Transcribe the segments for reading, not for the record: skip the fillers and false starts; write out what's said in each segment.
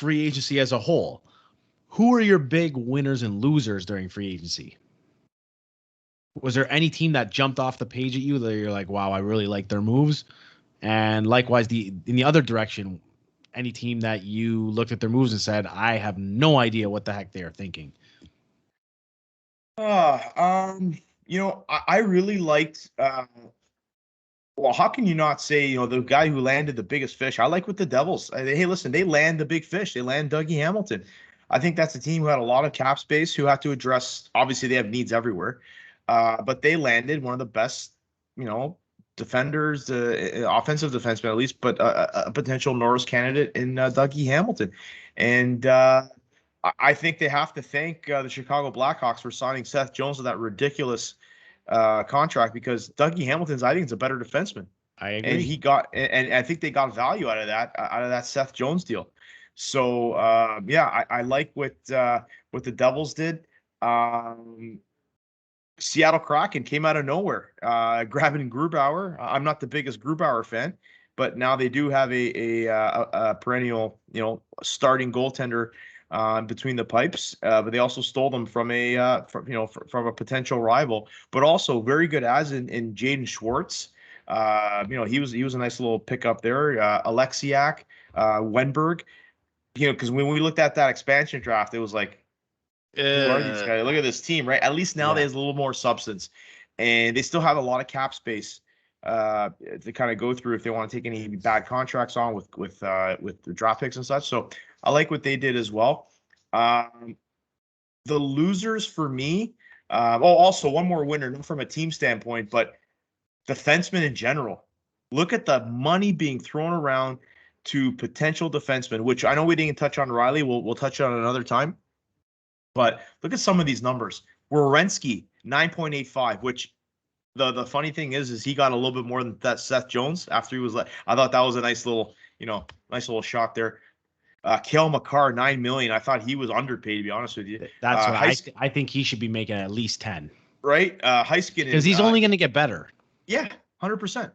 free agency as a whole, who are your big winners and losers during free agency? Was there any team that jumped off the page at you that you're like, wow, I really like their moves? And likewise, in the other direction, any team that you looked at their moves and said, I have no idea what the heck they are thinking? I really liked. Well, how can you not say, the guy who landed the biggest fish? I like with the Devils. Hey, listen, they land the big fish. They land Dougie Hamilton. I think that's a team who had a lot of cap space, who had to address. Obviously, they have needs everywhere, but they landed one of the best, defenders, offensive defenseman at least, but a potential Norris candidate in Dougie Hamilton, and I think they have to thank the Chicago Blackhawks for signing Seth Jones to that ridiculous contract, because Dougie Hamilton's, I think, is a better defenseman. I agree. And he got, and I think they got value out of that Seth Jones deal. So I like what the Devils did. Seattle Kraken came out of nowhere, grabbing Grubauer. I'm not the biggest Grubauer fan, but now they do have a perennial, starting goaltender between the pipes. But they also stole them from a potential rival, but also very good as in Jaden Schwartz. He was a nice little pickup there. Alexiak, Wenberg. Because when we looked at that expansion draft, it was like, who are these guys? Look at this team, right? At least now there's a little more substance, and they still have a lot of cap space to kind of go through if they want to take any bad contracts on with the draft picks and such. So I like what they did as well. The losers for me. Also one more winner, not from a team standpoint, but defensemen in general. Look at the money being thrown around to potential defensemen, which I know we didn't touch on Riley. We'll touch on another time. But look at some of these numbers. Werenski, 9.85, which the funny thing is he got a little bit more than that Seth Jones after he was like, I thought that was a nice little shot there. Cale Makar, $9 million. I thought he was underpaid, to be honest with you. That's what I think he should be making at least 10. Right? Heiskanen, because he's only going to get better. Yeah, 100%.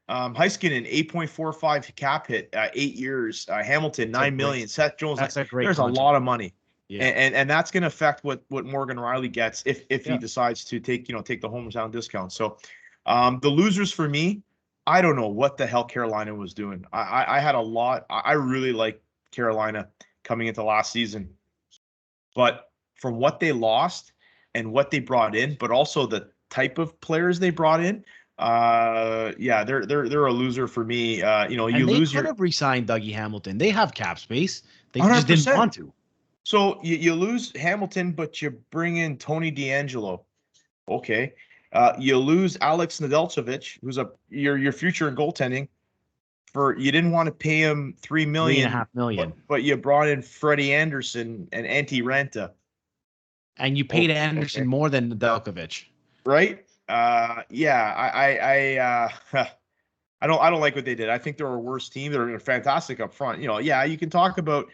Heiskanen, 8.45 cap hit, 8 years. Hamilton, $9 million. Seth Jones, that's a great there's contract. A lot of money. Yeah. And that's going to affect what Morgan Riley gets if he decides to take the hometown discount. So the losers for me, I don't know what the hell Carolina was doing. I had a lot. I really like Carolina coming into last season, but from what they lost and what they brought in, but also the type of players they brought in, they're a loser for me. You lose could have re-signed Dougie Hamilton. They have cap space. They 100%. just didn't want to. So you lose Hamilton, but you bring in Tony DeAngelo. Okay. You lose Alex Nedeljkovic, who's your future in goaltending. You didn't want to pay him $3 million, $3.5 million, but you brought in Freddie Anderson and Antti Ranta, and you paid Anderson more than Nedeljkovic, right? I don't like what they did. I think they're a worse team. They're fantastic up front. You can talk about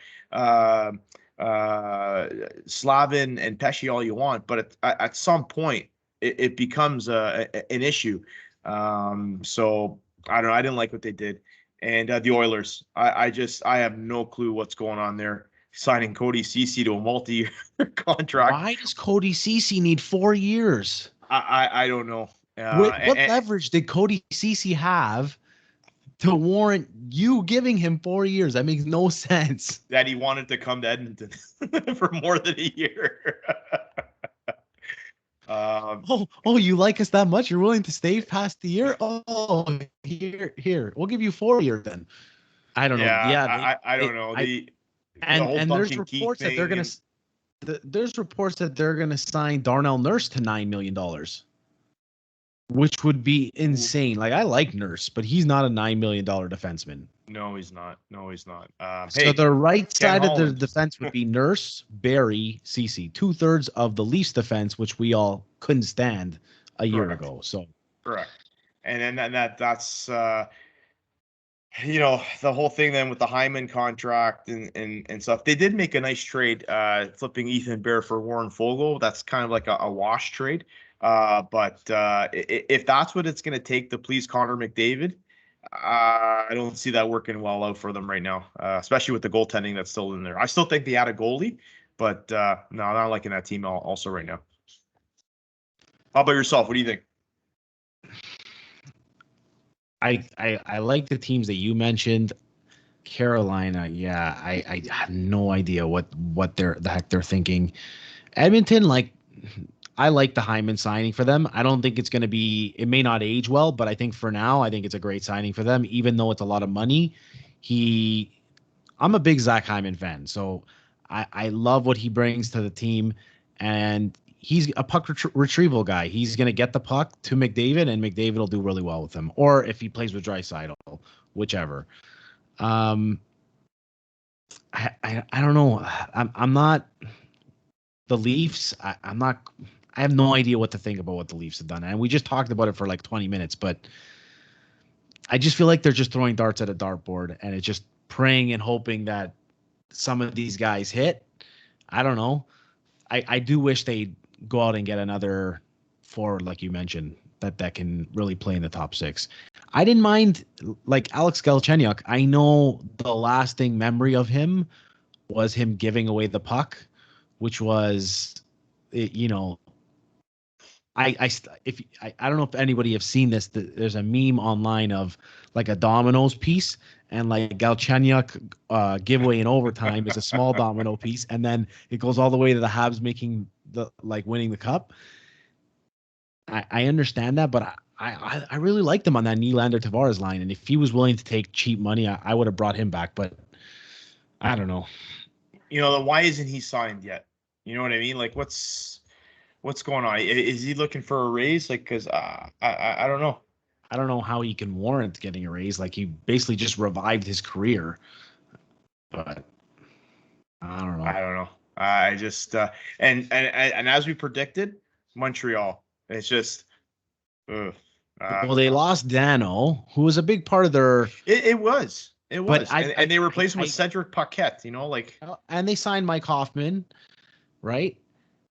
Slavin and Pesci all you want, but at some point it becomes an issue. So I don't know. I didn't like what they did. And the Oilers, I have no clue what's going on there. Signing Cody Ceci to a multi-year contract. Why does Cody Ceci need 4 years? I don't know. What leverage did Cody Ceci have to warrant you giving him 4 years? That makes no sense. That he wanted to come to Edmonton for more than a year. You like us that much? You're willing to stay past the year? Oh, here. We'll give you 4 years then. I don't know. Yeah, I don't know. And there's reports that they're gonna. There's reports that they're gonna sign Darnell Nurse to $9 million, which would be insane. Like, I like Nurse, but he's not a $9 million defenseman. No, he's not. So the right side of the defense would be Nurse, Barry, Ceci, 2/3 of the Leafs defense, which we all couldn't stand a year ago. So correct. And then that's the whole thing then with the Hyman contract and stuff. They did make a nice trade, flipping Ethan Bear for Warren Fogle. That's kind of like a wash trade. But if that's what it's going to take to please Connor McDavid, I don't see that working well out for them right now, especially with the goaltending that's still in there. I still think they had a goalie, but no, I'm not liking that team also right now. How about yourself? What do you think? I like the teams that you mentioned. Carolina, yeah, I have no idea what the heck they're thinking. Edmonton, like I like the Hyman signing for them. I don't think it's going to be. It may not age well, but I think for now, I think it's a great signing for them. Even though it's a lot of money, he. I'm a big Zach Hyman fan, so I love what he brings to the team, and he's a puck retrieval guy. He's going to get the puck to McDavid, and McDavid will do really well with him. Or if he plays with Draisaitl, whichever. Um, I don't know. I'm not the Leafs. I'm not. I have no idea what to think about what the Leafs have done, and we just talked about it for like 20 minutes. But I just feel like they're just throwing darts at a dartboard, and it's just praying and hoping that some of these guys hit. I don't know. I do wish they'd go out and get another forward, like you mentioned, that can really play in the top six. I didn't mind like Alex Galchenyuk. I know the lasting memory of him was him giving away the puck, which was, you know, I don't know if anybody have seen this. There's a meme online of like a dominoes piece, and like Galchenyuk giveaway in overtime is a small domino piece, and then it goes all the way to the Habs making the like winning the cup. I understand that, but I really liked him on that Nylander Tavares line, and if he was willing to take cheap money, I would have brought him back. But I don't know. Why isn't he signed yet? You know what I mean? Like, what's going on? Is he looking for a raise? Like, because I don't know. I don't know how he can warrant getting a raise. Like he basically just revived his career, but I don't know. I don't know. I just and as we predicted, Montreal. It's just, ugh, Well, they lost Dano, who was a big part of their. it was. It But was, and they replaced him with Cedric Paquette. Like and they signed Mike Hoffman, right?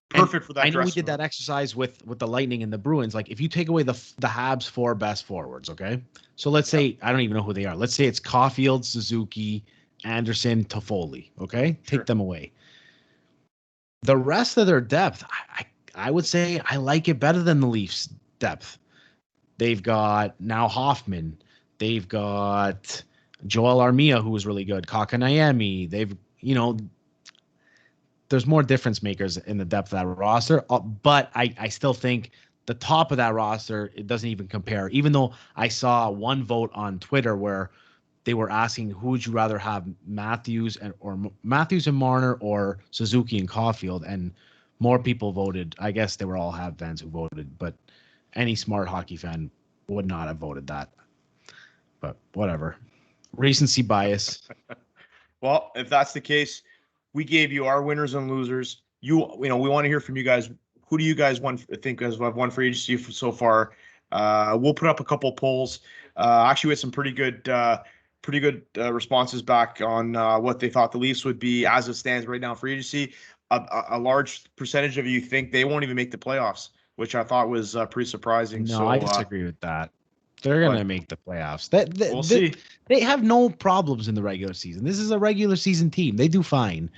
perfect for that. I know we dressing did that room. exercise with the Lightning and the Bruins. Like, if you take away the Habs' four best forwards, okay. So let's say I don't even know who they are. Let's say it's Caulfield, Suzuki, Anderson, Toffoli. Okay, Sure. take them away. The rest of their depth, I would say I like it better than the Leafs' depth. They've got now Hoffman. They've got Joel Armia, who was really good. Kakaniemi. They've, there's more difference makers in the depth of that roster. But I still think the top of that roster, it doesn't even compare. Even though I saw one vote on Twitter where they were asking who would you rather have, Matthews and Marner or Suzuki and Caulfield, and more people voted. I guess they were all Habs fans who voted, but any smart hockey fan would not have voted that. But whatever. Recency bias. Well, if that's the case, we gave you our winners and losers. We want to hear from you guys. Who do you guys think has won free agency so far? We'll put up a couple polls. Actually, we had some pretty good responses back on what they thought the Leafs would be as it stands right now free agency. A large percentage of you think they won't even make the playoffs, which I thought was pretty surprising. No, So I disagree with that. They're gonna but make the playoffs. we'll see. They have no problems in the regular season. This is a regular season team. They do fine.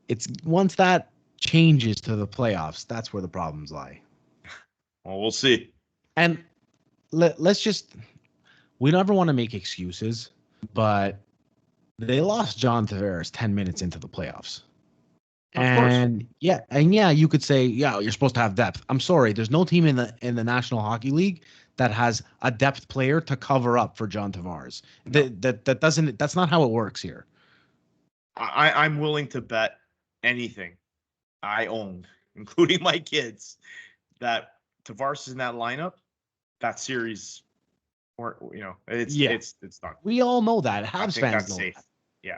It's once that changes to the playoffs, that's where the problems lie. Well, we'll see. And let's just, we never want to make excuses, but they lost John Tavares 10 minutes into the playoffs. And yeah, you could say, yeah, you're supposed to have depth. I'm sorry, there's no team in the National Hockey League that has a depth player to cover up for John Tavares. No. That's not how it works here. I'm willing to bet anything I own, including my kids, that Tavares is in that lineup, that series, or it's not. We all know that. Habs fans know safe. that. Yeah.